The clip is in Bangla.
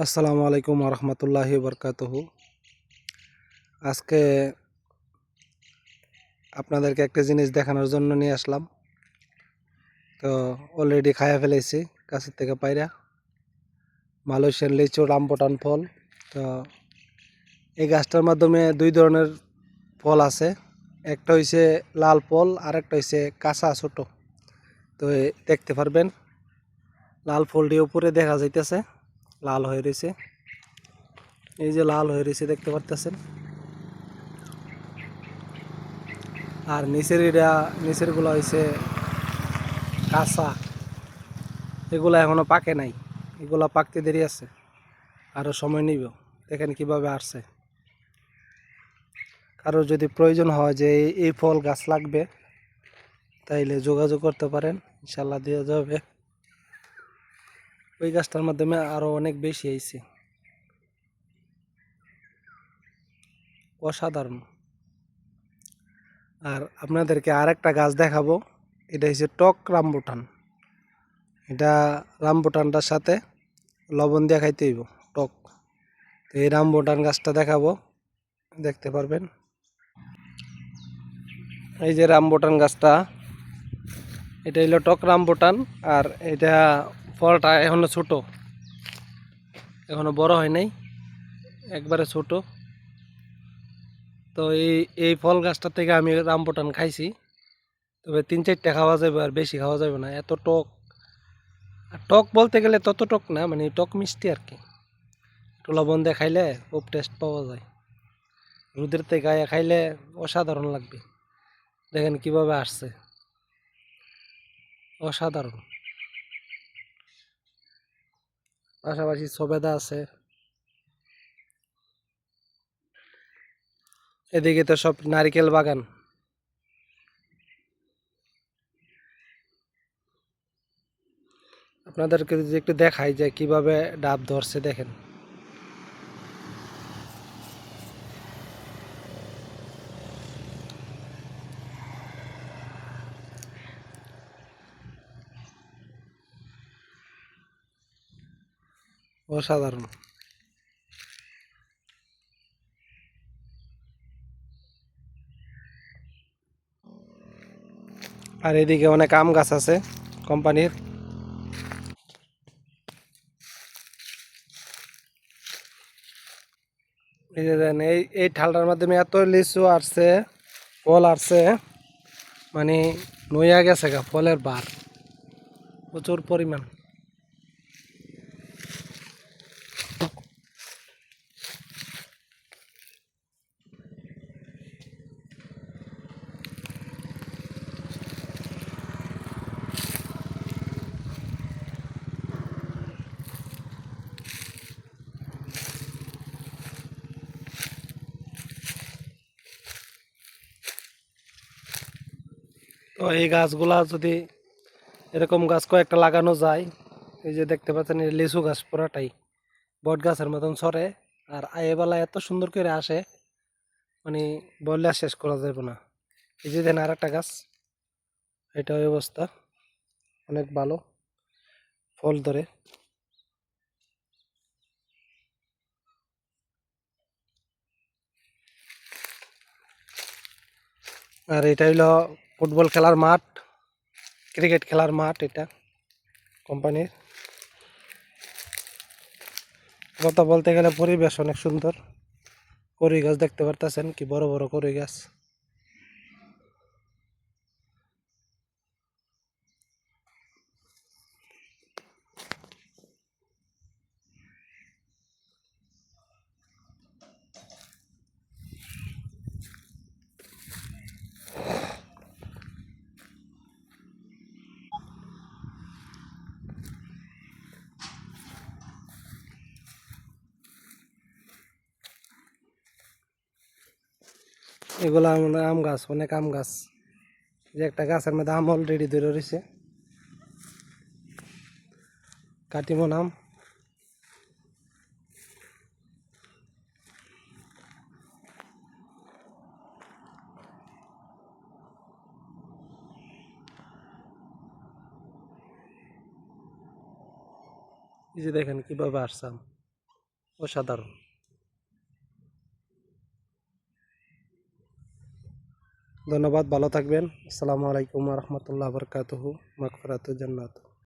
আসসালামু আলাইকুম রহমতুল্লাহি বরকাতুহু। আজকে আপনাদেরকে একটা জিনিস দেখানোর জন্য নিয়ে আসলাম। তো অলরেডি খাইয়া ফেলেছি গাছের থেকে পাইরা মালয়েশিয়ান লিচু রামবুটান ফল। তো এই গাছটার মাধ্যমে দুই ধরনের ফল আছে, একটা হইছে লাল ফল আর একটা হইছে কাঁচা ছোট। তো দেখতে পারবেন লাল ফলটি উপরে দেখা যাইতেছে লাল হয়ে রয়েছে, এই যে লাল হয়ে রয়েছে দেখতে পারতেছেন। আর নিচের গুলা হইছে কাঁচা, এগুলা এখনো পাকে নাই, এগুলা পাকতে দেরি আছে, আরো সময় নিব। দেখেন কিভাবে আসছে। কারো যদি প্রয়োজন হয় যে এই ফল গাছ লাগবে তাইলে যোগাযোগ করতে পারেন, ইনশাল্লাহ দেওয়া যাবে। ওই গাছটার মাধ্যমে আরো অনেক বেশি আইছে, অসাধারণ। আর আপনাদেরকে আর একটা গাছ দেখাবো, এটা হচ্ছে টক রামবুটান। এটা রামবুটানটার সাথে লবণ দিয়ে খাইতে হইব, টক। তো এই রামবুটান গাছটা দেখাবো, দেখতে পারবেন। এই যে রামবুটান গাছটা, এটা হইলো টক রামবুটান। আর এটা ফলটা এখনো ছোট, এখনো বড় হয় নাই, একবারে ছোট। তো এই ফল গাছটা থেকে আমি রামবুটান খাইছি, তবে 3-4টা খাওয়া যাবে, আর বেশি খাওয়া যাবে না, এত টক। আর টক বলতে গেলে তত টক না, মানে টক মিষ্টি আর কি। একটু লবণ দিয়ে খাইলে খুব টেস্ট পাওয়া যায়, রোদের থেকে গায়ে খাইলে অসাধারণ লাগবে। দেখেন কিভাবে আসছে, অসাধারণ। পাশাপাশি সবেদা আছে, এদিকে তো সব নারিকেল বাগান। আপনাদেরকে যদি একটু দেখাই যে কিভাবে ডাব ধরছে, দেখেন। অসাধারণ। আর এদিকে অনেক আম গাছ আছে কোম্পানির। এই যে দেন, এই ঠালটার মাধ্যমে এত লিচু আসছে, ফল আসছে, মানে নইয়া গেছে গা ফলের বার, প্রচুর পরিমাণ। তো এই গাছগুলা যদি এরকম গাছ কয়েকটা লাগানো যায়, এই যে দেখতে পাচ্ছেন এই লিচু গাছ পুরাটাই বট গাছের মতন সরে। আর আয়েবেলা এত সুন্দর করে আসে, মানে বললে আর শেষ করা যাবে না। এই যে দেন আর একটা গাছ, এটা ওই অবস্থা, অনেক ভালো ফল ধরে। আর এটা হইলো ফুটবল খেলার মাঠ, ক্রিকেট খেলার মাঠ, এটা কোম্পানির। কথা বলতে গেলে পরিবেশ অনেক সুন্দর। কড়ই গাছ দেখতে পারতেছেন, কি বড় বড় কড়ই গাছ। এগুলো আম গাছ, অনেক আম গাছ। যে একটা গাছের মধ্যে আম অলরেডি ধরে রয়েছে, কাটিমন আম। এই যে দেখেন কিভাবে আসছে আম। অসাধারণ। ধন্যবাদ, ভালো থাকবেন। আসসালামু আলাইকুম ওয়া রাহমাতুল্লাহি ওয়া বারাকাতুহু। মাগফিরাতুল জান্নাত।